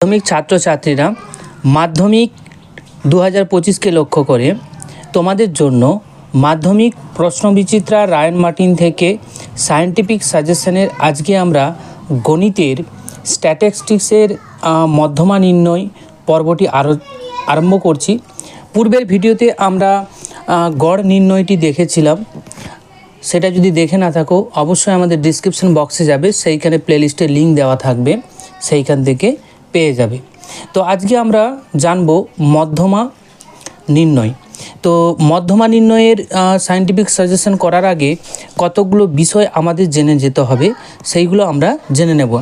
মাধ্যমিক ছাত্রছাত্রীরা মাধ্যমিক 2025কে লক্ষ্য করে তোমাদের জন্য মাধ্যমিক প্রশ্নবিচিত্রা রায়ন মার্টিন থেকে সায়েন্টিফিক সাজেশনের আজকে আমরা গণিতের স্ট্যাটিস্টিক্সের মধ্যমা নির্ণয় পর্বটি আরম্ভ করছি। পূর্বের ভিডিওতে আমরা গড় নির্ণয়টি দেখেছিলাম, সেটা যদি দেখে না থাকো অবশ্যই আমাদের ডিসক্রিপশন বক্সে যাবে, সেইখানে প্লেলিস্টের লিঙ্ক দেওয়া থাকবে, সেইখান থেকে পেয়ে যাবে। তো আজকে আমরা জানব মধ্যমা নির্ণয়। তো মধ্যমা নির্ণয়ের সায়েন্টিফিক সাজেশন করার আগে কতগুলো বিষয় আমাদের জেনে যেতে হবে, সেইগুলো আমরা জেনে নেব।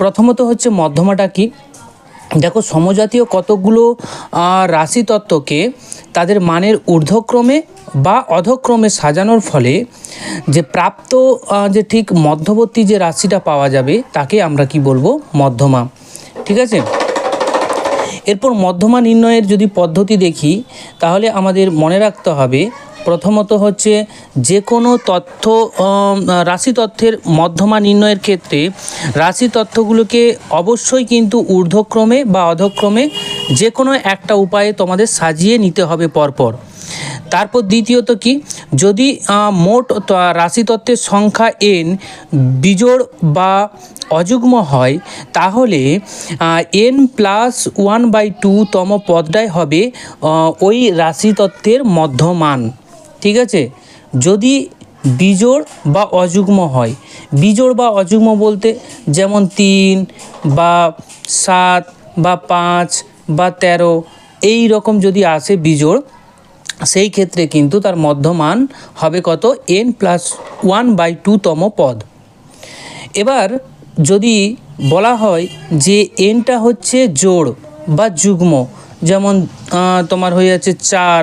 প্রথমত হচ্ছে মধ্যমাটা কি। দেখো, সমজাতীয় কতকগুলো রাশিতত্ত্বকে তাদের মানের ঊর্ধ্বক্রমে বা অধক্রমে সাজানোর ফলে যে প্রাপ্ত যে ঠিক মধ্যবর্তী যে রাশিটা পাওয়া যাবে তাকে আমরা কি বলবো, মধ্যমা। ঠিক আছে। এরপর মধ্যমা নির্ণয়ের যদি পদ্ধতি দেখি তাহলে আমাদের মনে রাখতে হবে, প্রথমত হচ্ছে যে কোনো তথ্য রাশি তথ্যের মধ্যমা নির্ণয়ের ক্ষেত্রে রাশি তথ্যগুলোকে অবশ্যই কিন্তু ঊর্ধ্বক্রমে বা অধক্রমে যে কোনো একটা উপায়ে তোমাদের সাজিয়ে নিতে হবে পরপর। তারপর দ্বিতীয়ত কি, যদি মোট রাশিতত্ত্বের সংখ্যা n বিজোড় বা অযুগ্ম হয় তাহলে n+1/2 তম পদটাই হবে ওই রাশিতত্ত্বের মধ্যমান। ঠিক আছে। যদি বিজোড় বা অযুগ্ম হয়, বিজোড় বা অযুগ্ম বলতে যেমন 3 বা 7 বা 5 বা 13 এই রকম যদি আসে বিজোড়, সেই ক্ষেত্রে কিন্তু তার মধ্যমান হবে কত, n+1/2 তম পদ। এবার যদি বলা হয় যে এনটা হচ্ছে জোড় বা যুগ্ম, যেমন তোমার হয়ে যাচ্ছে 4,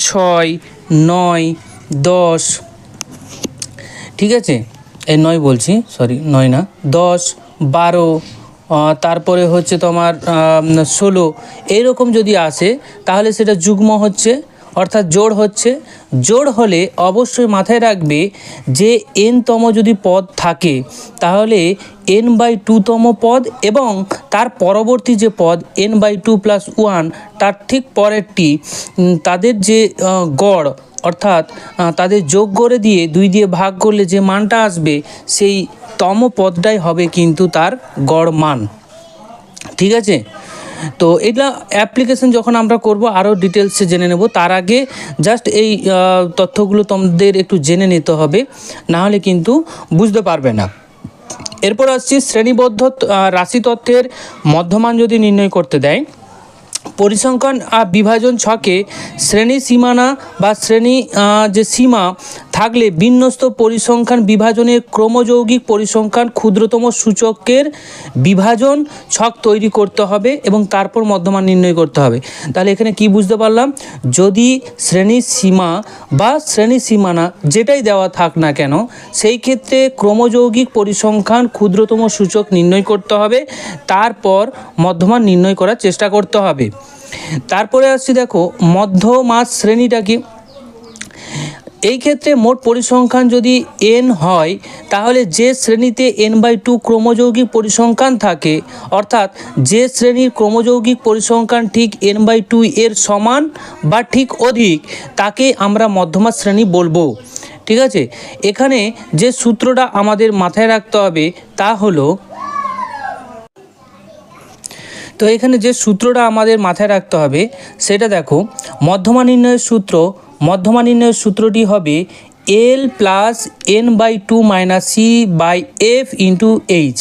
6, 9, 10, ঠিক আছে, এই 9 বলছি, সরি 9 না, 10, 12, তারপরে হচ্ছে তোমার 16 এইরকম যদি আসে তাহলে সেটা যুগ্ম হচ্ছে, অর্থাৎ জোড় হচ্ছে। জোড় হলে অবশ্যই মাথায় রাখবে যে n-তম যদি পদ থাকে তাহলে n/2 তম পদ এবং তার পরবর্তী যে পদ n/2+1 তার ঠিক পরেরটি, তাদের যে গড় অর্থাৎ তাদের যোগ করে দিয়ে 2 দিয়ে ভাগ করলে যে মানটা আসবে সেই তম পদটাই হবে কিন্তু তার গড় মান। ঠিক আছে। তো এটা অ্যাপ্লিকেশন যখন আমরা করব আরও ডিটেলসে জেনে নেব, তার আগে জাস্ট এই তথ্যগুলো তোমাদের একটু জেনে নিতে হবে, নাহলে কিন্তু বুঝতে পারবে না। এরপর আসছি শ্রেণীবদ্ধ রাশিতত্ত্বের মধ্যমান যদি নির্ণয় করতে দেয়, পরিসংখ্যান বিভাজন ছকে শ্রেণী সীমানা বা শ্রেণী যে সীমা থাকলে বিন্যস্ত পরিসংখ্যান বিভাজনের ক্রমযৌগিক পরিসংখ্যান ক্ষুদ্রতম সূচকের বিভাজন ছক তৈরি করতে হবে এবং তারপর মধ্যমান নির্ণয় করতে হবে। তাহলে এখানে কি বুঝতে পারলাম, যদি শ্রেণী সীমা বা শ্রেণী সীমানা যেটাই দেওয়া থাক না কেন, সেই ক্ষেত্রে ক্রমযৌগিক পরিসংখ্যান ক্ষুদ্রতম সূচক নির্ণয় করতে হবে, তারপর মধ্যমান নির্ণয় করার চেষ্টা করতে হবে। তারপরে আসছি, দেখো মধ্যমা শ্রেণীটা কি। এই ক্ষেত্রে মোট পরিসংখ্যান যদি n হয় তাহলে যে শ্রেণীতে n/2 ক্রমযৌগিক পরিসংখ্যান থাকে, অর্থাৎ যে শ্রেণীর ক্রমযৌগিক পরিসংখ্যান ঠিক n/2 এর সমান বা ঠিক অধিক, তাকে আমরা মধ্যমা শ্রেণী বলবো। ঠিক আছে। এখানে যে সূত্রটা আমাদের মাথায় রাখতে হবে তা হলো, তো এখানে যে সূত্রটা আমাদের মাথায় রাখতে হবে সেটা দেখো, মধ্যমা নির্ণয়ের সূত্রটি হবে L+n/2 - C/F × H।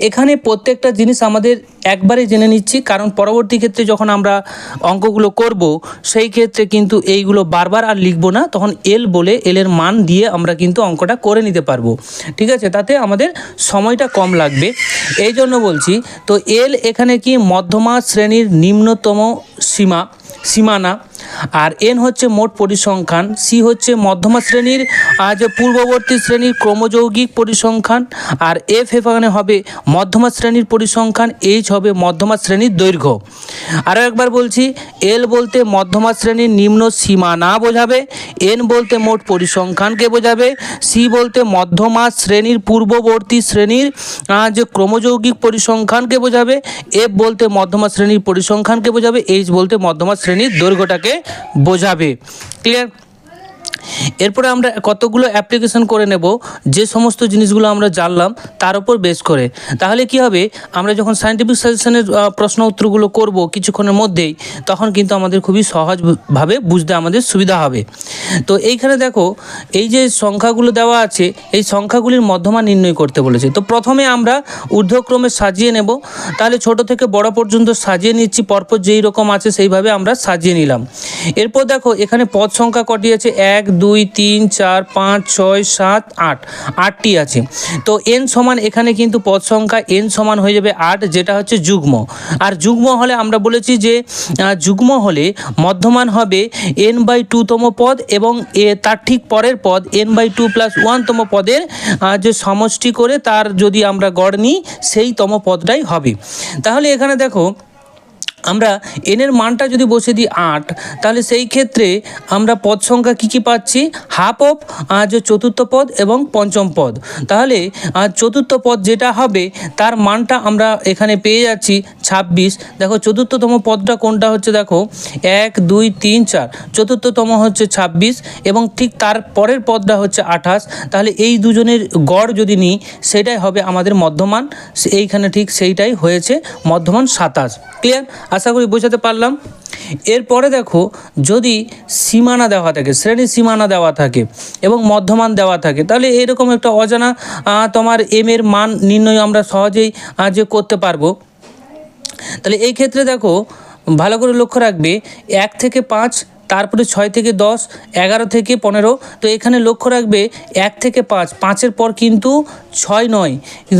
এখানে প্রত্যেকটা জিনিস আমাদের একবারে জেনে নিচ্ছি, কারণ পরবর্তী ক্ষেত্রে যখন আমরা অঙ্কগুলো করব সেই ক্ষেত্রে কিন্তু এইগুলো বারবার আর লিখব না, তখন এল বলে এলের মান দিয়ে আমরা কিন্তু অঙ্কটা করে নিতে পারবো। ঠিক আছে, তাতে আমাদের সময়টা কম লাগবে, এই জন্য বলছি। তো এল এখানে কি, মধ্যমা শ্রেণীর নিম্নতম সীমানা, আর এন হচ্ছে মোট পরিসংখ্যান, সি হচ্ছে মধ্যমা শ্রেণীর যে পূর্ববর্তী শ্রেণীর ক্রমযৌগিক পরিসংখ্যান, আর এফ এখানে হবে মধ্যমা শ্রেণীর পরিসংখ্যান, এইচ হবে মধ্যমা শ্রেণীর দৈর্ঘ্য। আরও একবার বলছি, এল বলতে মধ্যমা শ্রেণীর নিম্ন সীমানা বোঝাবে, এন বলতে মোট পরিসংখ্যানকে বোঝাবে, সি বলতে মধ্যমা শ্রেণীর পূর্ববর্তী শ্রেণীর যে ক্রমযৌগিক পরিসংখ্যানকে বোঝাবে, এফ বলতে মধ্যমা শ্রেণীর পরিসংখ্যানকে বোঝাবে, এইচ বলতে মধ্যমা শ্রেণীর দৈর্ঘ্যটাকে বোঝাবে। ক্লিয়ার? এরপরে আমরা কতগুলো অ্যাপ্লিকেশন করে নেব, যে সমস্ত জিনিসগুলো আমরা জানলাম তার উপর বেস করে। তাহলে কি হবে, আমরা যখন সায়েন্টিফিক সাজেশনের প্রশ্ন উত্তরগুলো করব কিছুক্ষণের মধ্যেই, তখন কিন্তু আমাদের খুবই সহজভাবে বুঝতে আমাদের সুবিধা হবে। তো এইখানে দেখো, এই যে সংখ্যাগুলো দেওয়া আছে, এই সংখ্যাগুলির মধ্যমান নির্ণয় করতে বলেছে। তো প্রথমে আমরা ঊর্ধ্বক্রমে সাজিয়ে নেব। তাহলে ছোট থেকে বড় পর্যন্ত সাজিয়ে নিচ্ছি, পরপর যেই রকম আছে সেইভাবে আমরা সাজিয়ে নিলাম। এরপর দেখো এখানে পদ সংখ্যা কটি আছে, 1 2 3 4 5 6 7 8, 8টি আছে। তো এন সমান এখানে কিন্তু পদ সংখ্যা এন সমান হয়ে যাবে 8, যেটা হচ্ছে যুগ্ম। আর যুগ্ম হলে আমরা বলেছি যে যুগ্ম হলে মধ্যমান হবে n/2 তম পদ এবং তার ঠিক পরের পদ n/2 + 1 তম পদের যে সমষ্টি করে তার যদি আমরা গড় নিই, সেই তম পদটাই হবে। তাহলে এখানে দেখো আমরা এনের মানটা যদি বসে দিই 8, তাহলে সেই ক্ষেত্রে আমরা পদ সংখ্যা কী পাচ্ছি, হাফ অফ যে চতুর্থ পদ এবং পঞ্চম পদ। তাহলে চতুর্থ পদ যেটা হবে তার মানটা আমরা এখানে পেয়ে যাচ্ছি 26। দেখো চতুর্থতম পদটা কোনটা হচ্ছে, দেখো 1 2 3 4, চতুর্থতম হচ্ছে 26 এবং ঠিক তার পরের পদটা হচ্ছে 28। তাহলে এই দুজনের গড় যদি নিই, সেটাই হবে আমাদের মধ্যমান। এইখানে ঠিক সেইটাই হয়েছে মধ্যমান 27। ক্লিয়ার? আশা করি বোঝাতে পারলাম। এরপরে দেখো, যদি সীমানা দেওয়া থাকে, শ্রেণীর সীমানা দেওয়া থাকে এবং মধ্যমান দেওয়া থাকে, তাহলে এরকম একটা অজানা তোমার এম এর মান নির্ণয় আমরা সহজেই যে করতে পারবো। তাহলে এই ক্ষেত্রে দেখো ভালো করে লক্ষ্য রাখবে, 1 থেকে 5, তারপরে 6 থেকে 10, 11 থেকে 15। তো এখানে লক্ষ্য রাখবে 1 থেকে 5, 5-এর পর কিন্তু 6 নয়,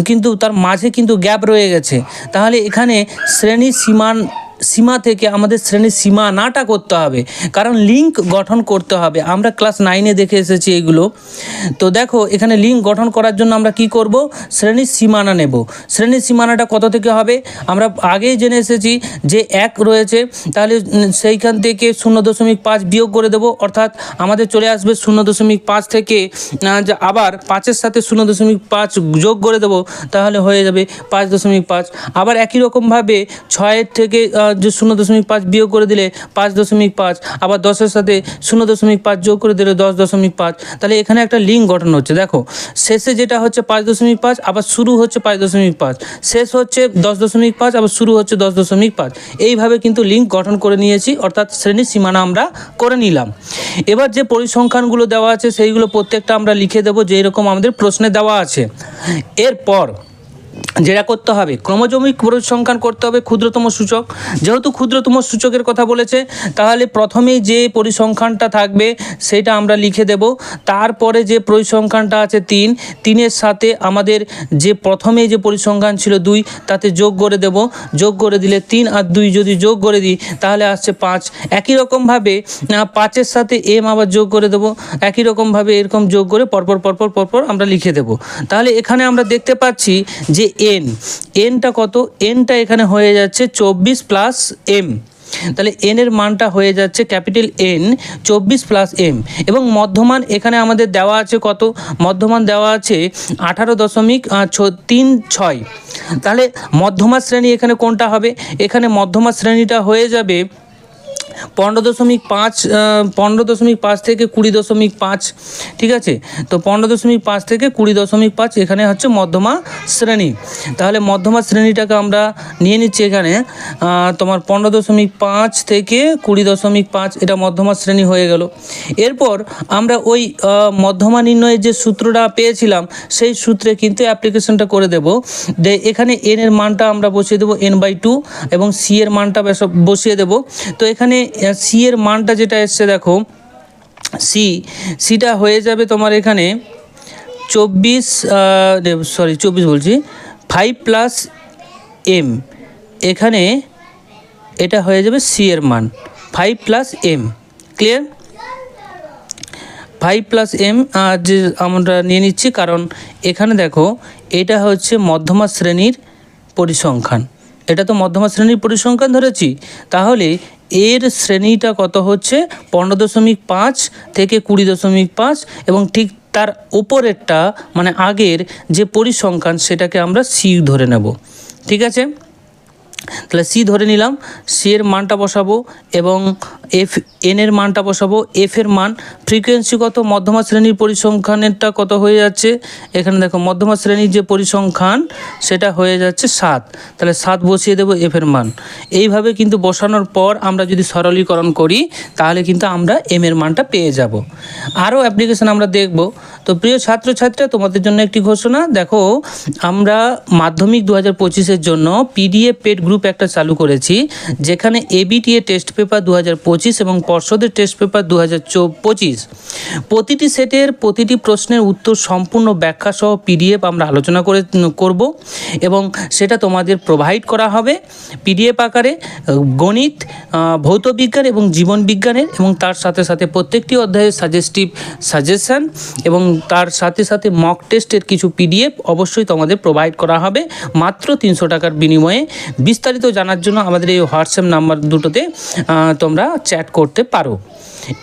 কিন্তু তার মাঝে কিন্তু গ্যাপ রয়ে গেছে। তাহলে এখানে শ্রেণী সীমা থেকে আমাদের শ্রেণীর সীমানাটা করতে হবে, কারণ লিঙ্ক গঠন করতে হবে। আমরা ক্লাস 9-এ দেখে এসেছি এগুলো। তো দেখো এখানে লিঙ্ক গঠন করার জন্য আমরা কি করব, শ্রেণীর সীমানা নেব। শ্রেণীর সীমানাটা কত থেকে হবে, আমরা আগেই জেনে এসেছি যে 1 রয়েছে, তাহলে সেইখান থেকে 0.5 বিয়োগ করে দেব, অর্থাৎ আমাদের চলে আসবে 0.5 থেকে আবার 5-এর সাথে 0.5 যোগ করে দেব, তাহলে হয়ে যাবে 5.5। আবার একই রকমভাবে 6-এর থেকে যে 0.5 বিয়োগ করে দিলে 5.5, আবার 10-এর সাথে 0.5 যোগ করে দিলে 10.5। তাহলে এখানে একটা লিঙ্ক গঠন হচ্ছে। দেখো শেষে যেটা হচ্ছে 5.5, আবার শুরু হচ্ছে 5.5, শেষ হচ্ছে 10.5, আবার শুরু হচ্ছে 10.5। এইভাবে কিন্তু লিঙ্ক গঠন করে নিয়েছি, অর্থাৎ শ্রেণীর সীমানা আমরা করে নিলাম। এবার যে পরিসংখ্যানগুলো দেওয়া আছে সেইগুলো প্রত্যেকটা আমরা লিখে দেবো, যেই রকম আমাদের প্রশ্নে দেওয়া আছে। এরপর যেটা করতে হবে, ক্রমযৌগিক পরিসংখ্যান করতে হবে ক্ষুদ্রতম সূচক। যেহেতু ক্ষুদ্রতম সূচকের কথা বলেছে, তাহলে প্রথমেই যে পরিসংখ্যানটা থাকবে সেটা আমরা লিখে দেব। তারপরে যে পরিসংখ্যানটা আছে 3, 3-এর সাথে আমাদের যে প্রথমে যে পরিসংখ্যান ছিল 2, তাতে যোগ করে দেব। যোগ করে দিলে 3 আর 2 যদি যোগ করে দিই, তাহলে আসছে 5। একই রকমভাবে 5-এর সাথে এম আবার যোগ করে দেব। একই রকমভাবে এরকম যোগ করে পরপর আমরা লিখে দেব। তাহলে এখানে আমরা দেখতে পাচ্ছি যে এনটা কত, এনটা এখানে হয়ে যাচ্ছে 24 প্লাস এম। তাহলে এন এর মানটা হয়ে যাচ্ছে ক্যাপিটাল এন 24 প্লাস এম। এবং মধ্যমান এখানে আমাদের দেওয়া আছে কত, মধ্যমান দেওয়া আছে 18.36। তাহলে মধ্যমা শ্রেণী এখানে কোনটা হবে, এখানে মধ্যমা শ্রেণীটা হয়ে যাবে 15.5 থেকে 20.5। ঠিক আছে, তো 15.5 থেকে 20.5 এখানে হচ্ছে মধ্যমা শ্রেণী। তাহলে মধ্যমা শ্রেণীটাকে আমরা নিয়ে নিচ্ছি এখানে তোমার 15.5 থেকে 20.5, এটা মধ্যমা শ্রেণী হয়ে গেল। এরপর আমরা ওই মধ্যমা নির্ণয়ের যে সূত্রটা পেয়েছিলাম, সেই সূত্রে কিন্তু অ্যাপ্লিকেশনটা করে দেব। এখানে এন এর মানটা আমরা বসিয়ে দেবো n/2 এবং সি এর মানটা বসিয়ে দেব। তো এখানে সি এর মানটা যেটা এসছে, দেখো সিটা হয়ে যাবে তোমার এখানে 24 বলছি 5 প্লাস এম। এখানে এটা হয়ে যাবে সি এর মান five plus M. Clear? 5 plus M যে আমরা নিয়ে নিচ্ছি, কারণ এখানে দেখো এটা হচ্ছে মধ্যমা শ্রেণীর পরিসংখ্যান, এটা তো মধ্যমা শ্রেণীর পরিসংখ্যান ধরেছি, তাহলে এর শ্রেণীটা কত হচ্ছে 15.5 থেকে 20.5, এবং ঠিক তার ওপরেরটা মানে আগের যে পরিসংখ্যান সেটাকে আমরা সি ধরে নেব। ঠিক আছে, তাহলে সি ধরে নিলাম, সি এর মানটা বসাবো এবং এফ এন এর মানটা বসাবো। এফ এর মান ফ্রিকোয়েন্সি কত, মধ্যমা শ্রেণীর পরিসংখ্যানেরটা কত হয়ে যাচ্ছে, এখানে দেখো মধ্যমা শ্রেণীর যে পরিসংখ্যান সেটা হয়ে যাচ্ছে 7, তাহলে 7 বসিয়ে দেবো এফ এর মান। এইভাবে কিন্তু বসানোর পর আমরা যদি সরলীকরণ করি তাহলে কিন্তু আমরা এম এর মানটা পেয়ে যাব। আরও অ্যাপ্লিকেশন আমরা দেখব। তো প্রিয় ছাত্রছাত্রীরা, তোমাদের জন্য একটি ঘোষণা, দেখো আমরা মাধ্যমিক 2025-এর জন্য পিডিএফ পেড গ্রুপ একটা চালু করেছি, যেখানে এবিটিএ টেস্ট পেপার 2025 এবং পর্ষদের টেস্ট পেপার 2025 প্রতিটি সেটের প্রতিটি প্রশ্নের উত্তর সম্পূর্ণ ব্যাখ্যা সহ পিডিএফ আমরা আলোচনা করব এবং সেটা তোমাদের প্রোভাইড করা হবে পিডিএফ আকারে। গণিত, ভৌত বিজ্ঞান এবং জীবন বিজ্ঞানের, এবং তার সাথে সাথে প্রত্যেকটি অধ্যায়ের সাজেশন এবং তার সাথে সাথে মক টেস্টের কিছু পিডিএফ অবশ্যই তোমাদের প্রোভাইড করা হবে মাত্র 300 টাকার বিনিময়ে। বিস্তারিত জানার জন্য আমাদের এই হোয়াটসঅ্যাপ নাম্বার দুটোতে তোমরা চ্যাট করতে পারো।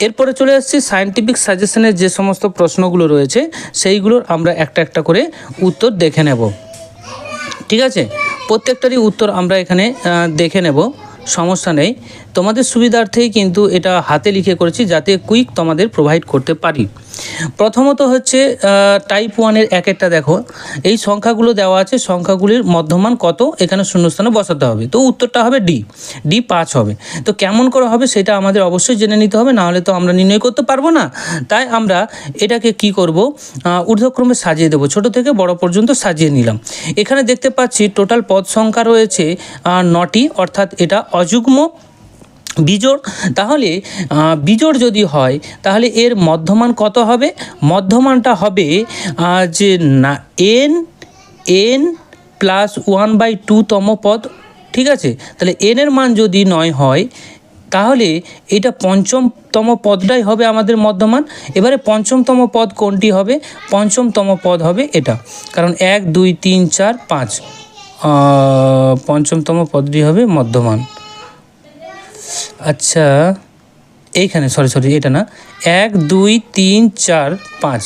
এরপরে চলে আসছি সায়েন্টিফিক সাজেশনের যে সমস্ত প্রশ্নগুলো রয়েছে সেইগুলোর আমরা একটা একটা করে উত্তর দেখে নেব। ঠিক আছে, প্রত্যেকটারই উত্তর আমরা এখানে দেখে নেব, সমস্যা নেই। তোমাদের সুবিধার্থেই কিন্তু এটা হাতে লিখে করেছি যাতে কুইক তোমাদের প্রোভাইড করতে পারি। প্রথমত হচ্ছে টাইপ 1-এর এক একটা দেখো, এই সংখ্যাগুলো দেওয়া আছে, সংখ্যাগুলির মধ্যমান কত এখানে শূন্যস্থানে বসাতে হবে। তো উত্তরটা হবে ডি 5 হবে। তো কেমন করে হবে সেটা আমাদের অবশ্যই জেনে নিতে হবে, নাহলে তো আমরা নির্ণয় করতে পারবো না। তাই আমরা এটাকে কি করব, ঊর্ধ্বক্রমে সাজিয়ে দেবো, ছোট থেকে বড় পর্যন্ত সাজিয়ে নিলাম। এখানে দেখতে পাচ্ছি টোটাল পদ সংখ্যা রয়েছে 9টি, অর্থাৎ এটা অযুগ্ম বিজোড়। তাহলে বিজোড় যদি হয় তাহলে এর মধ্যমান কত হবে, মধ্যমানটা হবে যে না এন প্লাস 1/2 তম পদ। ঠিক আছে, তাহলে এন এর মান যদি 9 হয় তাহলে এটা পঞ্চমতম পদটাই হবে আমাদের মধ্যমান। এবারে পঞ্চমতম পদ কোনটি হবে, পঞ্চমতম পদ হবে এটা, কারণ 1 2 3 4 5 পঞ্চমতম পদটি হবে মধ্যমান। আচ্ছা, এইখানে সরি এটা না, 1 2 3 4 5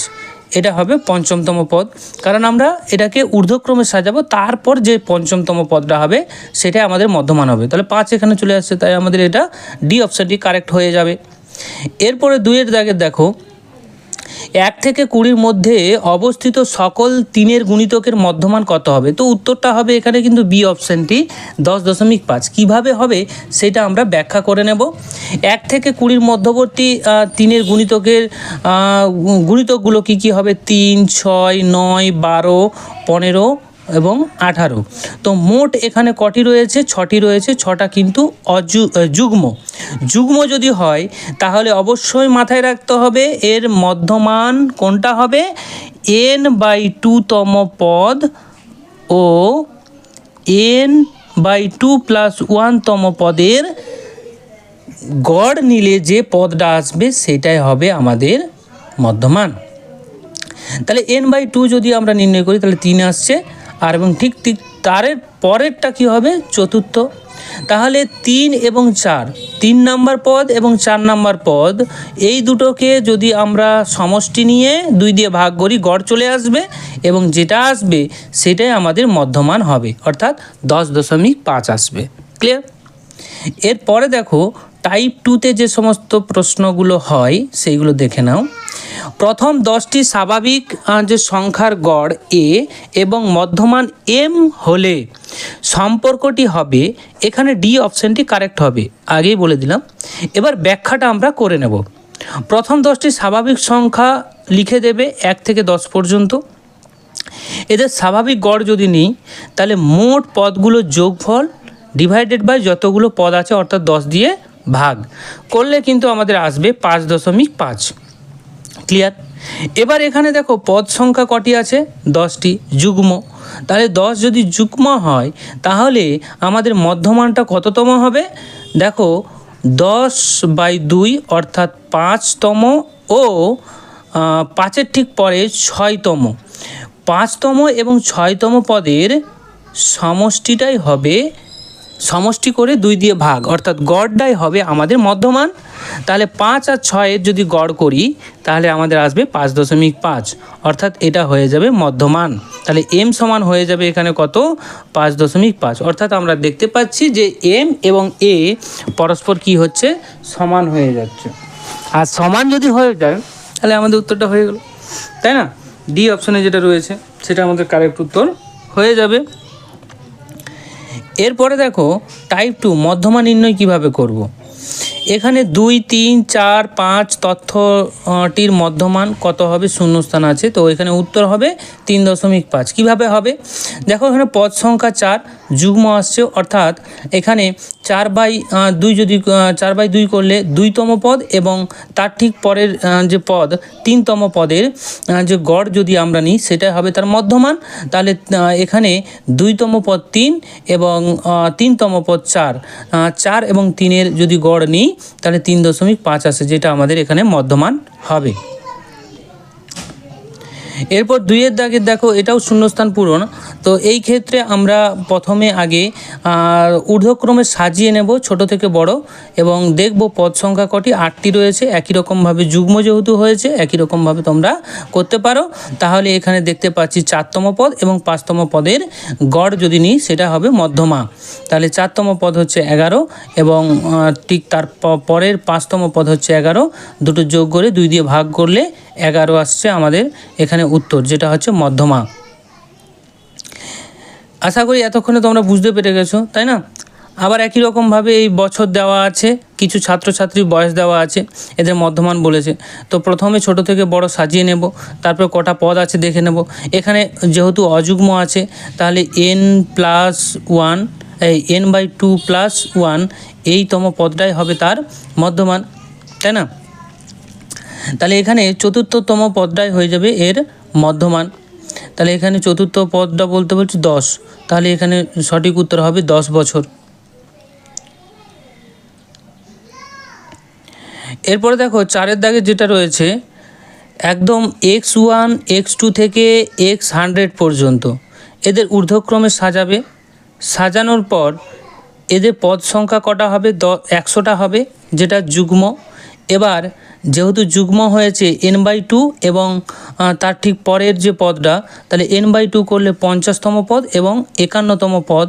এটা হবে পঞ্চমতম পদ, কারণ আমরা এটাকে ঊর্ধ্বক্রমে সাজাবো, তারপর যে পঞ্চমতম পদটা হবে সেটাই আমাদের মধ্যমান হবে। তাহলে 5 এখানে চলে আসছে, তাই আমাদের এটা ডি অপশানটি কারেক্ট হয়ে যাবে। এরপরে 2-এর দাগের দেখো, 1 থেকে 20-র মধ্যে অবস্থিত সকল 3-এর গুণিতকের মধ্যমান কত হবে। তো উত্তরটা হবে এখানে কিন্তু বি অপশানটি 10.5। কীভাবে হবে সেটা আমরা ব্যাখ্যা করে নেব। 1 থেকে 20-র মধ্যবর্তী 3-এর গুণিতকগুলো কী হবে, 3 6 9 12 15 এবং 18। তো মোট এখানে কটি রয়েছে, 6টি রয়েছে। 6টা কিন্তু যুগ্ম যদি হয় তাহলে অবশ্যই মাথায় রাখতে হবে এর মধ্যমান কোনটা হবে, n/2 তম পদ ও n/2 + 1 তম পদের গড় নিলে যে পদটা আসবে সেটাই হবে আমাদের মধ্যমান। তাহলে n/2 যদি আমরা নির্ণয় করি তাহলে 3 আসছে, আর এবং ঠিক তার পরেরটা কী হবে, চতুর্থ। তাহলে 3 এবং 4, 3 নম্বর পদ এবং 4 নম্বর পদ, এই দুটোকে যদি আমরা সমষ্টি নিয়ে 2 দিয়ে ভাগ করি গড় চলে আসবে, এবং যেটা আসবে সেটাই আমাদের মধ্যমান হবে, অর্থাৎ 10.5 আসবে। ক্লিয়ার? এরপরে দেখো টাইপ 2-তে যে সমস্ত প্রশ্নগুলো হয় সেইগুলো দেখে নাও। প্রথম 10টি স্বাভাবিক যে সংখ্যার গড় এ এবং মধ্যমান এম হলে সম্পর্কটি হবে, এখানে ডি অপশানটি কারেক্ট হবে, আগেই বলে দিলাম। এবার ব্যাখ্যাটা আমরা করে নেব। প্রথম 10টি স্বাভাবিক সংখ্যা লিখে দেবে 1 থেকে 10 পর্যন্ত। এদের স্বাভাবিক গড় যদি নিই তাহলে মোট পদগুলো যোগফল ডিভাইডেড বাই যতগুলো পদ আছে, অর্থাৎ 10 দিয়ে ভাগ করলে কিন্তু আমাদের আসবে 5.5। ক্লিয়ার? এবার এখানে দেখো পদ সংখ্যা কটি আছে, 10টি যুগ্ম। তাহলে 10 যদি যুগ্ম হয় তাহলে আমাদের মধ্যমানটা কততম হবে, দেখো 10/2 অর্থাৎ 5তম ও 5-এর ঠিক পরে 6তম, 5তম এবং 6তম পদের সমষ্টিটাই হবে, সমষ্টি করে 2 দিয়ে ভাগ, অর্থাৎ গড়টাই হবে আমাদের মধ্যমান। তাহলে 5 আর 6-এর যদি গড় করি তাহলে আমাদের আসবে 5.5, অর্থাৎ এটা হয়ে যাবে মধ্যমান। তাহলে এম সমান হয়ে যাবে এখানে কত, 5.5। অর্থাৎ আমরা দেখতে পাচ্ছি যে এম এবং এ পরস্পর কি হচ্ছে, সমান হয়ে যাচ্ছে। আর সমান যদি হয়ে যায় তাহলে আমাদের উত্তরটা হয়ে গেল, তাই না? ডি অপশনে যেটা রয়েছে সেটা আমাদের কারেক্ট উত্তর হয়ে যাবে। এরপরে দেখো টাইপ 2 মধ্যমা নির্ণয় কিভাবে করব। এখানে 2, 3, 4, 5 তথ্যটির মধ্যমান কত হবে, শূন্যস্থান আছে, তো এখানে উত্তর হবে 3.5। কীভাবে হবে দেখো, এখানে পদ সংখ্যা 4 যুগ্ম আসছে, অর্থাৎ এখানে 4/2 যদি 4/2 করলে 2তম পদ এবং তার ঠিক পরের যে পদ 3তম পদের যে গড় যদি আমরা নিই সেটা হবে তার মধ্যমান। তাহলে এখানে 2তম পদ 3 এবং 3তম পদ 4, 4 এবং 3-এর যদি গড় নিই তাহলে 3.5 আসে, যেটা আমাদের এখানে মধ্যমান হবে। এরপর 2-এর দাগের দেখো এটাও শূন্যস্থান পূরণ। তো এই ক্ষেত্রে আমরা প্রথমে আগে ঊর্ধ্বক্রমে সাজিয়ে নেব ছোট থেকে বড় এবং দেখব পদ সংখ্যা কটি, 8টি রয়েছে। একই রকমভাবে যুগ্ম যেহেতু হয়েছে একই রকমভাবে তোমরা করতে পারো। তাহলে এখানে দেখতে পাচ্ছি 4তম পদ এবং 5তম পদের গড় যদি নিই সেটা হবে মধ্যমা। তাহলে 4তম পদ হচ্ছে 11 এবং ঠিক তার পরের 5তম পদ হচ্ছে 11, দুটো যোগ করে 2 দিয়ে ভাগ করলে 11 আসছে আমাদের এখানে উত্তর, যেটা হচ্ছে মধ্যমা। আশা করি এতক্ষণে তোমরা বুঝতে পেরে গেছো, তাই না? আবার একই রকমভাবে এই বছর দেওয়া আছে, কিছু ছাত্রছাত্রীর বয়স দেওয়া আছে, এদের মধ্যমান বলেছে। তো প্রথমে ছোট থেকে বড় সাজিয়ে নেব, তারপর কটা পদ আছে দেখে নেব। এখানে যেহেতু অযুগ্ম আছে তাহলে n+1 n/2 + 1 এইতম পদটাই হবে তার মধ্যমান, তাই না? তাহলে এখানে চতুর্থতম পদটাই হয়ে যাবে এর মধ্যমান। তাহলে এখানে চতুর্থ পদটা বলতে বলছি 10, তাহলে এখানে সঠিক উত্তর হবে 10 বছর। এরপরে দেখো 4-এর দাগে যেটা রয়েছে একদম x1 x2 থেকে x100 পর্যন্ত এদের ঊর্ধ্বক্রমে সাজাবে। সাজানোর পর এদের পদ সংখ্যা কটা হবে, 100টা হবে, যেটা যুগ্ম। এবার যেহেতু যুগ্ম হয়েছে n/2 এবং তার ঠিক পরের যে পদটা, তাহলে n/2 করলে 50তম পদ এবং 51তম পদ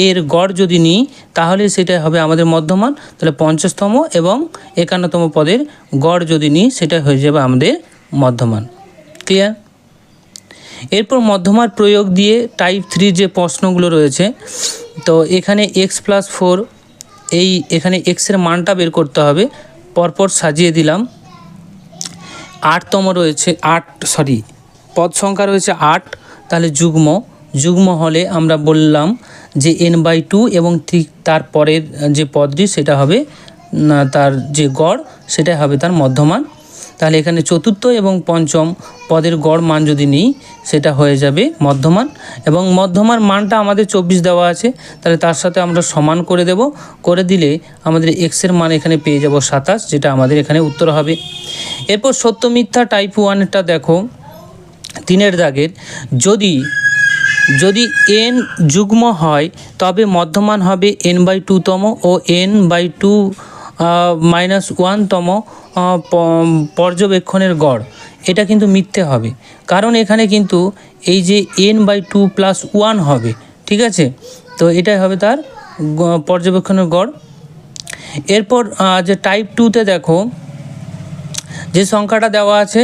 এর গড় যদি নিই তাহলে সেটা হবে আমাদের মধ্যমান। তাহলে 50তম এবং 51তম পদের গড় যদি নিই সেটা হয়ে যাবে আমাদের মধ্যমান। ক্লিয়ার? এরপর মধ্যমার প্রয়োগ দিয়ে টাইপ 3 যে প্রশ্নগুলো রয়েছে, তো এখানে x+4 এখানে এক্সের মানটা বের করতে হবে। পরপর সাজিয়ে দিলাম। 8তম রয়েছে পদ সংখ্যা রয়েছে 8, তাহলে যুগ্ম হলে আমরা বললাম যে n/2 এবং ঠিক তার পরের যে পদটি সেটা হবে তার যে গড় সেটা হবে তার মধ্যমান। তাহলে এখানে চতুর্থ এবং পঞ্চম পদের গড় মান যদি নিই সেটা হয়ে যাবে মধ্যমান, এবং মধ্যমার মানটা আমাদের 24 দেওয়া আছে, তাহলে তার সাথে আমরা সমান করে দেব। করে দিলে আমাদের এক্সের মান এখানে পেয়ে যাব 27, যেটা আমাদের এখানে উত্তর হবে। এরপর সত্য মিথ্যা টাইপ 1-এরটা দেখো 3-এর দাগের, যদি n যুগ্ম হয় তবে মধ্যমান হবে n/2তম ও n/2 -1তম পর্যবেক্ষণের গড়। এটা কিন্তু মিথ্যে হবে, কারণ এখানে কিন্তু এই যে n/2 + 1 হবে, ঠিক আছে? তো এটাই হবে তার পর্যবেক্ষণের গড়। এরপর যে টাইপ 2-তে দেখো যে সংখ্যাটা দেওয়া আছে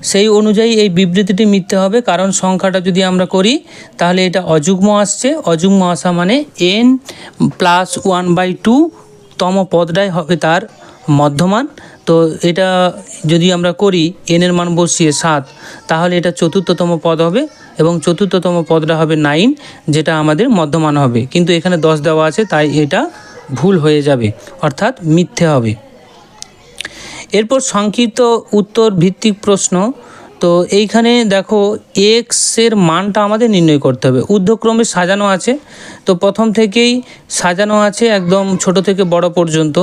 সেই অনুযায়ী এই বিবৃতিটি মিথ্যে হবে, কারণ সংখ্যাটা যদি আমরা করি তাহলে এটা অযুগ্ম আসছে। অযুগ্ম আসা মানে n+1/2 তম পদটাই হবে তার মধ্যমান। তো এটা যদি আমরা করি n-এর মান বসিয়ে 7, তাহলে এটা চতুর্থতম পদ হবে এবং চতুর্থতম পদটা হবে 9, যেটা আমাদের মধ্যমান হবে। কিন্তু এখানে 10 দেওয়া আছে তাই এটা ভুল হয়ে যাবে, অর্থাৎ মিথ্যে হবে। এরপর সংক্ষিপ্ত উত্তর ভিত্তিক প্রশ্ন তো এইখানে দেখো এক্সের মানটা আমাদের নির্ণয় করতে হবে। ঊর্ধ্বক্রমে সাজানো আছে, তো প্রথম থেকেই সাজানো আছে একদম ছোট থেকে বড় পর্যন্ত।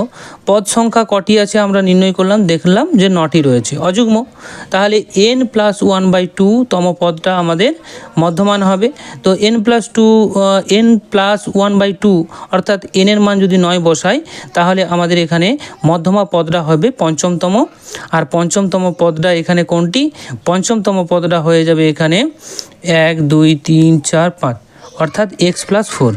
পদ সংখ্যা কটি আছে আমরা নির্ণয় করলাম, দেখলাম যে 9টি রয়েছে অযুগ্ম। তাহলে n+1/2 তম পদটা আমাদের মধ্যমান হবে। তো n+1/2 অর্থাৎ n এর মান যদি 9 বসাই তাহলে আমাদের এখানে মধ্যমা পদটা হবে পঞ্চমতম। আর পঞ্চমতম পদটা এখানে কোনটি? পঞ্চমতম পদটা হয়ে যাবে এখানে 1 2 3 4 5 অর্থাৎ x+4।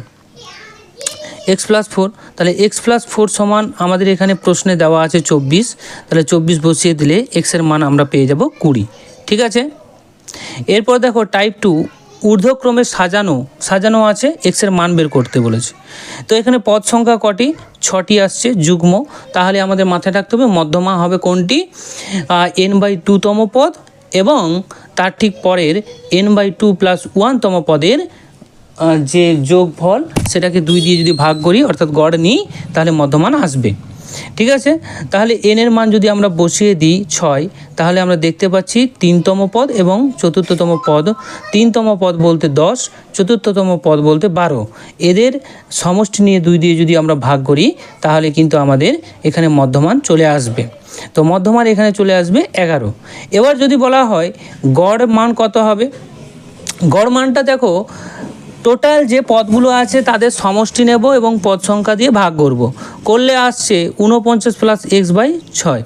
তাহলে x+4 সমান আমাদের এখানে প্রশ্নে দেওয়া আছে 24। তাহলে 24 বসিয়ে দিলে এক্সের মান আমরা পেয়ে যাব 20। ঠিক আছে। এরপর দেখো টাইপ 2, ঊর্ধ্বক্রমে সাজানো আছে, এক্সের মান বের করতে বলেছে। তো এখানে পদ সংখ্যা কটি? 6টি আসছে যুগ্ম। তাহলে আমাদের মাথায় রাখতে হবে মধ্যমা হবে কোনটি? n/2 তম পদ এবং তার ঠিক পরের n/2 + 1 তম পদের যে যোগফল সেটাকে 2 দিয়ে যদি ভাগ করি অর্থাৎ গড় নিই তাহলে মধ্যমান আসবে। ঠিক আছে। তাহলে n এর মান যদি আমরা বসিয়ে দিই 6, তাহলে আমরা দেখতে পাচ্ছি 3তম পদ এবং 4তম পদ। 3তম পদ বলতে 10, 4তম পদ বলতে 12। এদের সমষ্টি নিয়ে 2 দিয়ে যদি আমরা ভাগ করি তাহলে কিন্তু আমাদের এখানে মধ্যমান চলে আসবে। তো মধ্যমান এখানে চলে আসবে 11। এবার যদি বলা হয় গড় মান কত হবে? গড় মানটা দেখো, টোটাল যে পদগুলো আছে তাদের সমষ্টি নেব এবং পদ সংখ্যা দিয়ে ভাগ করলে আসছে 49 + x/6।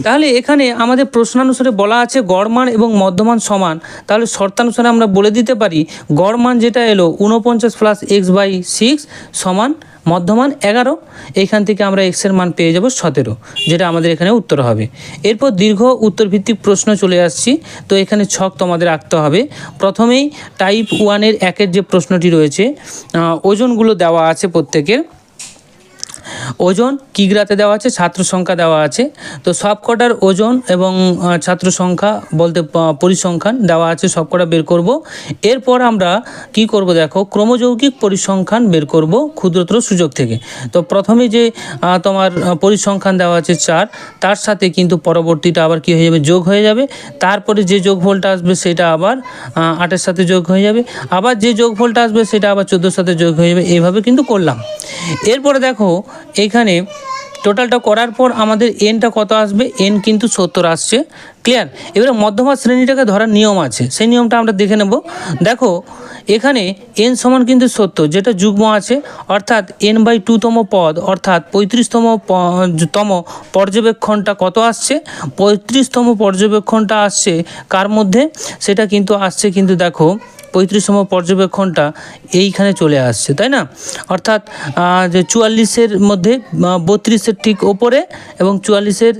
তাহলে এখানে আমাদের প্রশ্নানুসারে বলা আছে গড় মান এবং মধ্যমান সমান। তাহলে শর্তানুসারে আমরা বলে দিতে পারি গড় মান যেটা এলো 49 + x/6 সমান মধ্যমান 11। এইখান থেকে আমরা এক্সের মান পেয়ে যাব 17, যেটা আমাদের এখানে উত্তর হবে। এরপর দীর্ঘ উত্তরভিত্তিক প্রশ্ন চলে আসছি। তো এখানে ছক তোমাদের আঁকতে হবে। প্রথমেই টাইপ 1-এর 1-এর যে প্রশ্নটি রয়েছে, ওজনগুলো দেওয়া আছে প্রত্যেকের। ওজন কিগ্রাতে দেওয়া আছে, ছাত্র সংখ্যা দেওয়া আছে। তো সবকটার ওজন এবং ছাত্র সংখ্যা বলতে পরিসংখ্যান দেওয়া আছে, সবকটা বের করব। এরপর আমরা কি করব দেখো, ক্রমযৌগিক পরিসংখ্যান বের করব ক্ষুদ্রতর সূচক থেকে। তো প্রথমে যে তোমার পরিসংখ্যান দেওয়া আছে 4, তার সাথে কিন্তু পরবর্তীটা আবার কি হয়ে যাবে, যোগ হয়ে যাবে। তারপরে যে যোগফলটা আসবে সেটা আবার 8-এর সাথে যোগ হয়ে যাবে, আবার যে যোগফলটা আসবে সেটা আবার 14-এর সাথে যোগ হয়ে যাবে। এইভাবে কিন্তু করলাম। এরপরে দেখো এইখানে টোটালটা করার পর আমাদের এনটা কত আসবে? এন কিন্তু 70 আসছে। ক্লিয়ার? এবারে মধ্যমা শ্রেণীটাকে ধরার নিয়ম আছে, সেই নিয়মটা আমরা দেখে নেব। দেখো এখানে এন সমান কিন্তু 70, যেটা যুগ্ম আছে, অর্থাৎ n/2 তম পদ অর্থাৎ 35তম পর্যবেক্ষণটা কত আসছে? 35তম পর্যবেক্ষণটা আসছে কার মধ্যে? সেটা কিন্তু আসছে কিন্তু দেখো 35তম পর্যবেক্ষণটা এইখানে চলে আসছে, তাই না? অর্থাৎ যে 44-এর মধ্যে 32-এর ঠিক ওপরে এবং 44-এর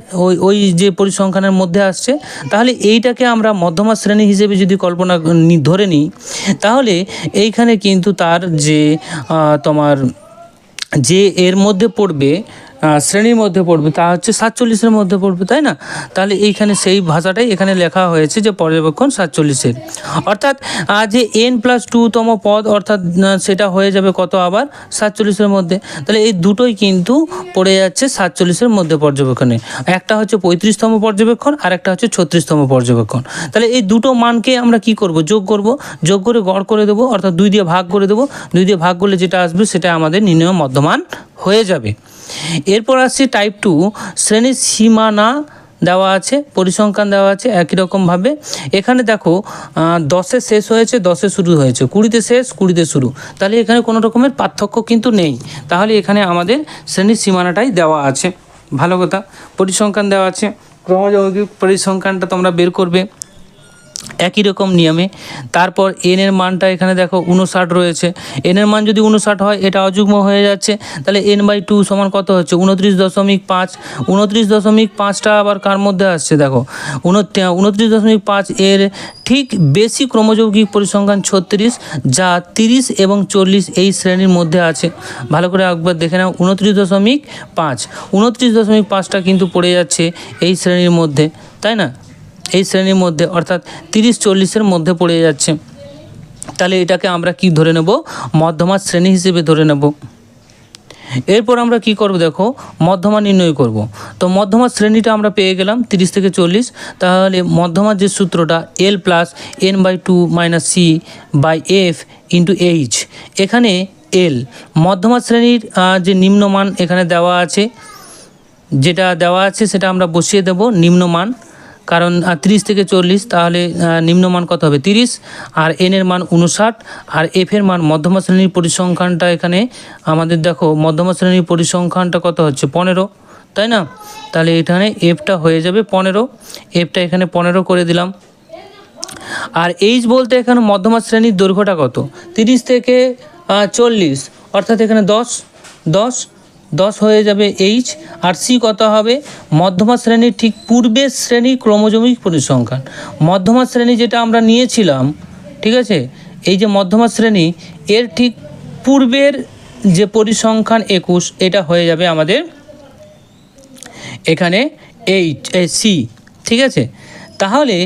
ওই যে পরিসংখ্যানের মধ্যে আসছে। তাহলে এইটাকে আমরা মধ্যমা শ্রেণী হিসেবে যদি কল্পনা ধরে নিই তাহলে এইখানে কিন্তু তার যে তোমার যে এর মধ্যে পড়বে, শ্রেণীর মধ্যে পড়বে, তা হচ্ছে 47-এর মধ্যে পড়বে, তাই না? তাহলে এইখানে সেই ভাষাটাই এখানে লেখা হয়েছে যে পর্যবেক্ষণ 47-এর, অর্থাৎ যে n+2 তম পদ অর্থাৎ সেটা হয়ে যাবে কত আবার 47-এর মধ্যে। তাহলে এই দুটোই কিন্তু পড়ে যাচ্ছে 47-এর মধ্যে পর্যবেক্ষণে। একটা হচ্ছে 35তম পর্যবেক্ষণ আর একটা হচ্ছে 36তম পর্যবেক্ষণ। তাহলে এই দুটো মানকে আমরা কি করব? যোগ করে গড় করে দেবো, অর্থাৎ 2 দিয়ে ভাগ করে দেবো। 2 দিয়ে ভাগ করলে যেটা আসবে সেটা আমাদের নির্ণয় মধ্যমান হয়ে যাবে। এরপর আসছে টাইপ 2, শ্রেণীর সীমানা দেওয়া আছে, পরিসংখ্যান দেওয়া আছে একই রকমভাবে। এখানে দেখো 10-এ শেষ হয়েছে, 10-এ শুরু হয়েছে, 20-তে শেষ, 20-তে শুরু। তাহলে এখানে কোনো রকমের পার্থক্য কিন্তু নেই। তাহলে এখানে আমাদের শ্রেণীর সীমানাটাই দেওয়া আছে। ভালো কথা। পরিসংখ্যান দেওয়া আছে, ক্রমযৌগিক পরিসংখ্যানটা তোমরা বের করবে একই রকম নিয়মে। তারপর এন এর মানটা এখানে দেখো 59 রয়েছে। এন এর মান যদি 59 হয় এটা অযুগ্ম হয়ে যাচ্ছে। তাহলে n/2 সমান কত হচ্ছে? 29.5। 29.5টা আবার কার মধ্যে আসছে দেখো, 29.5 এর ঠিক বেশি ক্রমযৌগিক পরিসংখ্যান 36, যা 30 এবং 40 এই শ্রেণীর মধ্যে আছে। ভালো করে একবার দেখে নাও, 29.5, 29.5টা কিন্তু পড়ে যাচ্ছে এই শ্রেণীর মধ্যে, তাই না? এই শ্রেণীর মধ্যে অর্থাৎ 30-40-এর মধ্যে পড়ে যাচ্ছে। তাহলে এটাকে আমরা কি ধরে নেব? মধ্যমা শ্রেণী হিসেবে ধরে নেব। এরপর আমরা কি করব দেখো, মধ্যমা নির্ণয় করব। তো মধ্যমা শ্রেণীটা আমরা পেয়ে গেলাম 30 থেকে 40। তাহলে মধ্যমার যে সূত্রটা L plus n/2 - c by F into H. এখানে এল মধ্যমা শ্রেণীর যে নিম্নমান এখানে দেওয়া আছে, যেটা দেওয়া আছে সেটা আমরা বসিয়ে দেব নিম্নমান, কারণ 30 থেকে 40, তাহলে নিম্নমান কত হবে 30, আর এন এর মান 59, আর এফ এর মান মধ্যমা শ্রেণীর পরিসংখ্যানটা এখানে আমাদের দেখো মধ্যমা শ্রেণীর পরিসংখ্যানটা কত হচ্ছে 15, তাই না? তাহলে এখানে এফটা হয়ে যাবে 15, এফটা এখানে 15 করে দিলাম। আর এইচ বলতে এখানে মধ্যমা শ্রেণীর দৈর্ঘ্যটা কত 30 থেকে 40, অর্থাৎ এখানে 10 হয়ে যাবে এইচ। আর সি কত হবে, মধ্যমা শ্রেণীর ঠিক পূর্বের শ্রেণী ক্রমজমিক পরিসংখ্যান। মধ্যমা শ্রেণী যেটা আমরা নিয়েছিলাম, ঠিক আছে, এই যে মধ্যমা শ্রেণী এর ঠিক পূর্বের যে পরিসংখ্যান 21, এটা হয়ে যাবে আমাদের এখানে সি, ঠিক আছে। তাহলে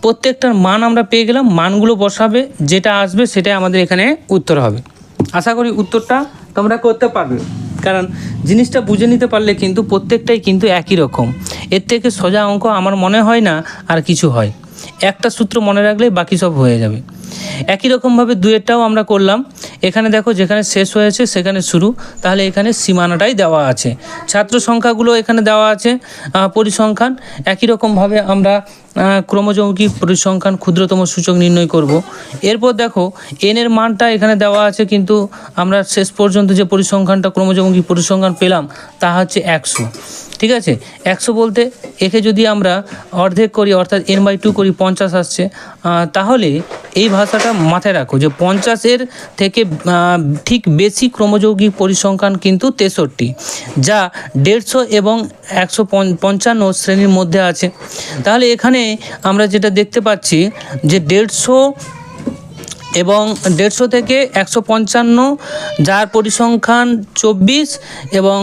প্রত্যেকটার মান আমরা পেয়ে গেলাম, মানগুলো বসাবে, যেটা আসবে সেটাই আমাদের এখানে উত্তর হবে। আশা করি উত্তরটা তোমরা করতে পারবে, কারণ জিনিসটা বুঝে নিতে পারলে কিন্তু প্রত্যেকটাই কিন্তু একই রকম। এর থেকে সোজা অঙ্ক আমার মনে হয় না আর কিছু হয়। একটা সূত্র মনে রাখলে বাকি সব হয়ে যাবে। একই রকমভাবে দুয়েরটাও আমরা করলাম। এখানে দেখো যেখানে শেষ হয়েছে সেখানে শুরু, তাহলে এখানে সীমানাটাই দেওয়া আছে, ছাত্র সংখ্যাগুলো এখানে দেওয়া আছে, পরিসংখ্যান। একই রকমভাবে আমরা ক্রমযৌগিক পরিসংখ্যান ক্ষুদ্রতম সূচক নির্ণয় করব। এরপর দেখো এন এর মানটা এখানে দেওয়া আছে, কিন্তু আমরা শেষ পর্যন্ত যে পরিসংখ্যানটা ক্রমযৌগিক পরিসংখ্যান পেলাম তা হচ্ছে 100, ঠিক আছে। 100 বলতে একে যদি আমরা অর্ধেক করি, অর্থাৎ n/2 করি, 50 আসছে। তাহলে এই ভাষাটা মাথায় রাখো যে 50-এর থেকে ঠিক বেশি ক্রমযৌগিক পরিসংখ্যান কিন্তু 63, যা 150 এবং 155 শ্রেণীর মধ্যে আছে। তাহলে এখানে আমরা যেটা দেখতে পাচ্ছি যে 150 এবং 150 থেকে 155, যার পরিসংখ্যান 24 এবং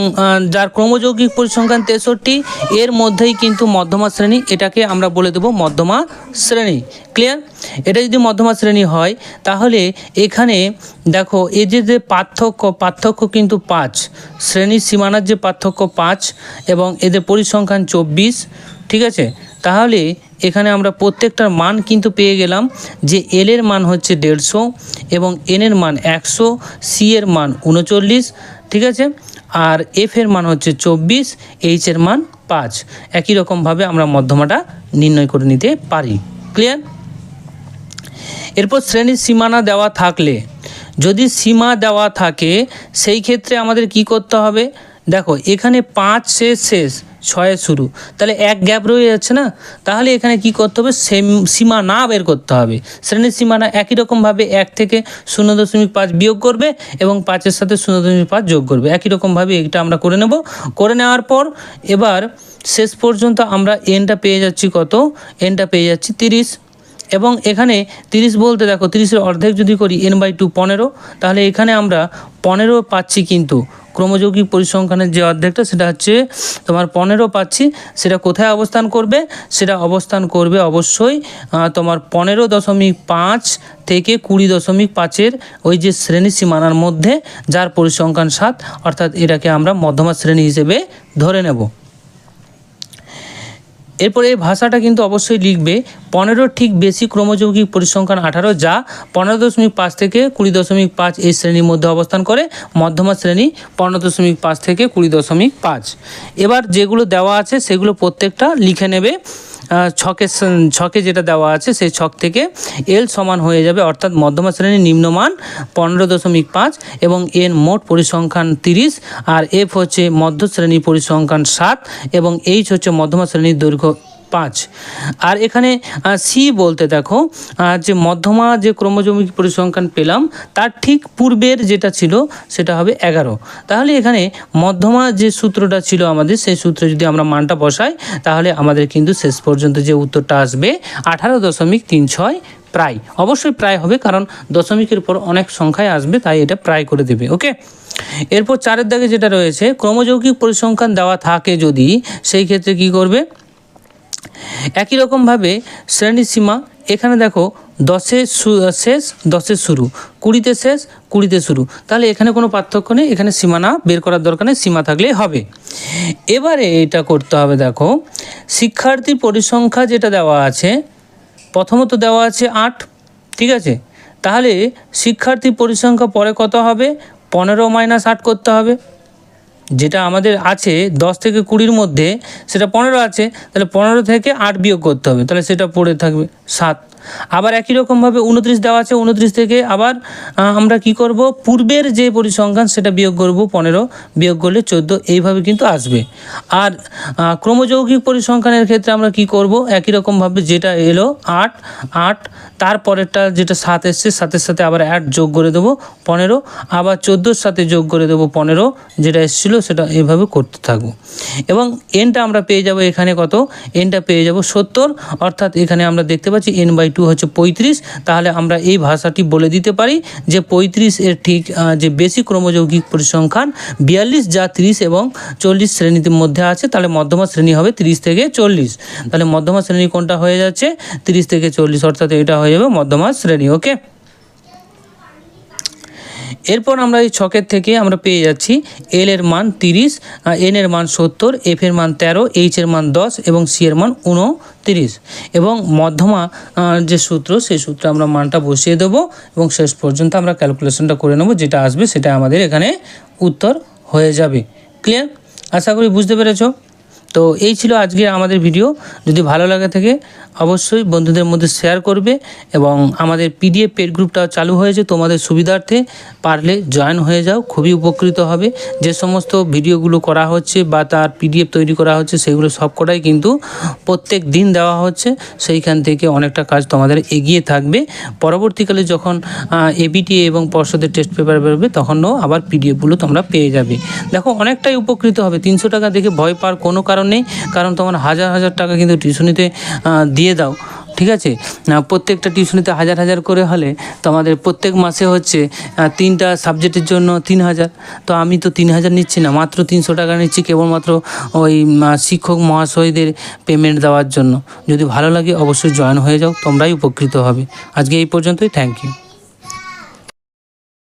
যার ক্রমযৌগিক পরিসংখ্যান 63, এর মধ্যেই কিন্তু মধ্যমা শ্রেণী। এটাকে আমরা বলে দেব মধ্যমা শ্রেণী। ক্লিয়ার? এটা যদি মধ্যমা শ্রেণী হয়, তাহলে এখানে দেখো এই যে পার্থক্য কিন্তু 5, শ্রেণীর সীমানার যে পার্থক্য 5 এবং এদের পরিসংখ্যান 24, ঠিক আছে। তাহলে এখানে আমরা প্রত্যেকটার মান কিন্তু পেয়ে গেলাম যে এল এর মান হচ্ছে 150 এবং এন এর মান 100, সি এর মান 39, ঠিক আছে, আর এফ এর মান হচ্ছে 24, এইচ এর মান 5। একই রকমভাবে আমরা মধ্যমাটা নির্ণয় করে নিতে পারি। ক্লিয়ার? এরপর শ্রেণীর সীমানা দেওয়া থাকলে, যদি সীমা দেওয়া থাকে সেই ক্ষেত্রে আমাদের কি করতে হবে, দেখো এখানে 5 শেষ 6 শুরু, তাহলে এক গ্যাপ রয়ে যাচ্ছে না। তাহলে এখানে কি করতে হবে, সীমানা বের করতে হবে। শ্রেণীর সীমানা একই রকমভাবে 1 থেকে 0.5 বিয়োগ করবে এবং 5-এর সাথে 0.5 যোগ করবে। একই রকমভাবে এটা আমরা করে নেব। করে নেওয়ার পর এবার শেষ পর্যন্ত আমরা এনটা পেয়ে যাচ্ছি কত, এনটা পেয়ে যাচ্ছি 30। এবং এখানে 30 বলতে দেখো 30-এর অর্ধেক যদি করি n/2 15, তাহলে এখানে আমরা 15 পাচ্ছি, কিন্তু ক্রমযৌগিক পরিসংখ্যানের যে অর্ধেকটা সেটা হচ্ছে তোমার 15 পাচ্ছি। সেটা কোথায় অবস্থান করবে, সেটা অবস্থান করবে অবশ্যই তোমার 15.5 থেকে 20.5-এর ওই যে শ্রেণী সীমানার মধ্যে, যার পরিসংখ্যান 7, অর্থাৎ এটাকে আমরা মধ্যমা শ্রেণী হিসেবে ধরে নেব। এরপরে এই ভাষাটা কিন্তু অবশ্যই লিখবে 15 ঠিক বেশি ক্রমযৌগিক পরিসংখ্যান 18, যা 15.5 থেকে 20.5 এই শ্রেণীর মধ্যে অবস্থান করে। মধ্যমা শ্রেণী 15.5 থেকে 20.5। এবার যেগুলো দেওয়া আছে সেগুলো প্রত্যেকটা লিখে নেবে। ছকে যেটা দেওয়া আছে সেই ছক থেকে এল সমান হয়ে যাবে, অর্থাৎ মধ্যমা শ্রেণীর নিম্নমান 15.5 এবং এন মোট পরিসংখ্যান 30, আর এফ হচ্ছে মধ্য শ্রেণীর পরিসংখ্যান 7 এবং এইচ হচ্ছে মধ্যমা শ্রেণীর দৈর্ঘ্য 5। আর এখানে সি বলতে দেখো যে মধ্যমা যে ক্রমযৌগিক পরিসংখ্যান পেলাম তার ঠিক পূর্বের যেটা ছিল সেটা হবে 11। তাহলে এখানে মধ্যমা যে সূত্রটা ছিল আমাদের, সেই সূত্রে যদি আমরা মানটা বসাই তাহলে আমাদের কিন্তু শেষ পর্যন্ত যে উত্তরটা আসবে 18.36, প্রায়। অবশ্যই প্রায় হবে, কারণ দশমিকের পর অনেক সংখ্যায় আসবে, তাই এটা প্রায় করে দেবে। ওকে, এরপর 4-এর দাগে যেটা রয়েছে, ক্রমযৌগিক পরিসংখ্যান দেওয়া থাকে যদি, সেই ক্ষেত্রে কি করবে, একই রকমভাবে শ্রেণী সীমা এখানে দেখো 10-এ শেষ 10-এ শুরু, 20-তে শেষ 20-তে শুরু, তাহলে এখানে কোনো পার্থক্য নেই, এখানে সীমানা বের করার দরকার নেই, সীমা থাকলেই হবে। এবারে এটা করতে হবে, দেখো শিক্ষার্থী পরিসংখ্যা যেটা দেওয়া আছে, প্রথমত দেওয়া আছে 8, ঠিক আছে, তাহলে শিক্ষার্থী পরিসংখ্যা পরে কত হবে, 15 - 8 করতে হবে। যেটা আমাদের আছে 10 থেকে 20-র মধ্যে সেটা 15 আছে, তাহলে 15 থেকে 8 বিয়োগ করতে হবে, তাহলে সেটা পড়ে থাকবে 7। আবার একই রকমভাবে 29 দেওয়া আছে, 29 থেকে আবার আমরা কি করব, পূর্বের যে পরিসংখ্যান সেটা বিয়োগ করব, 15 বিয়োগ করলে 14, এইভাবে কিন্তু আসবে। আর ক্রমযৌগিক পরিসংখ্যানের ক্ষেত্রে আমরা কি করব, একই রকমভাবে যেটা এলো 8, তারপরেরটা যেটা 7 এসছে 7-এর সাথে আবার 8 যোগ করে দেবো 15, আবার 14-র সাথে যোগ করে দেবো 15 যেটা এসেছিলো, সেটা এভাবে করতে থাকবো। এবং এনটা আমরা পেয়ে যাব, এখানে কত, এনটা পেয়ে যাব 70, অর্থাৎ এখানে আমরা দেখতে পাচ্ছি n/2 হচ্ছে 35। তাহলে আমরা এই ভাষাটি বলে দিতে পারি যে 35 এর ঠিক যে বেশি ক্রমযৌগিক পরিসংখ্যান 42, যা 30 এবং 40 শ্রেণীর মধ্যে আছে, তাহলে মধ্যমা শ্রেণী হবে 30 থেকে 40। তাহলে মধ্যমা শ্রেণী কোনটা হয়ে যাচ্ছে, 30 থেকে 40, অর্থাৎ এটা হয়ে যাবে মধ্যমা শ্রেণী। ওকে, এরপর আমরা এই ছকের থেকে আমরা পেয়ে যাচ্ছি এল এর মান 30, এন এর মান 70, এফ এর মান 13, এইচ এর মান 10 এবং সি এর মান 29। এবং মধ্যমা যে সূত্র, সেই সূত্রে আমরা মানটা বসিয়ে দেবো এবং শেষ পর্যন্ত আমরা ক্যালকুলেশনটা করে নেব, যেটা আসবে সেটা আমাদের এখানে উত্তর হয়ে যাবে। ক্লিয়ার? আশা করি বুঝতে পেরেছো। তো এই ছিল আজকে আমাদের ভিডিও। যদি ভালো লাগে থাকে অবশ্যই বন্ধুদের মধ্যে শেয়ার করবে, এবং আমাদের পিডিএফ পেড গ্রুপটা চালু হয়েছে তোমাদের সুবিধার্থে, পারলে জয়েন হয়ে যাও, খুবই উপকৃত হবে। যে সমস্ত ভিডিওগুলো করা হচ্ছে বা তার পিডিএফ তৈরি করা হচ্ছে, সেগুলো সবকটাই কিন্তু প্রত্যেক দিন দেওয়া হচ্ছে, সেইখান থেকে অনেকটা কাজ তোমাদের এগিয়ে থাকবে। পরবর্তীকালে যখন এবিটিএ এবং পর্ষদের টেস্ট পেপার বেরোবে, তখনও আবার পিডিএফগুলো তোমরা পেয়ে যাবে। দেখো অনেকটাই উপকৃত হবে। 300 টাকা দেখে ভয় পাওয়ার কোনো কারণ নেই, কারণ তোমার হাজার হাজার টাকা কিন্তু টিউশনিতে দিয়ে দাও, ঠিক আছে। প্রত্যেকটা টিউশনিতে 1000 করে হলে তোমাদের প্রত্যেক মাসে হচ্ছে 3টা সাবজেক্টের জন্য 3000। তো আমি তো 3000 নিচ্ছি না, মাত্র 300 টাকা নিচ্ছি, কেবলমাত্র ওই শিক্ষক মহাশয়দের পেমেন্ট দেওয়ার জন্য। যদি ভালো লাগে অবশ্যই জয়েন হয়ে যাও, তোমরাই উপকৃত হবে। আজকে এই পর্যন্তই, থ্যাংক ইউ।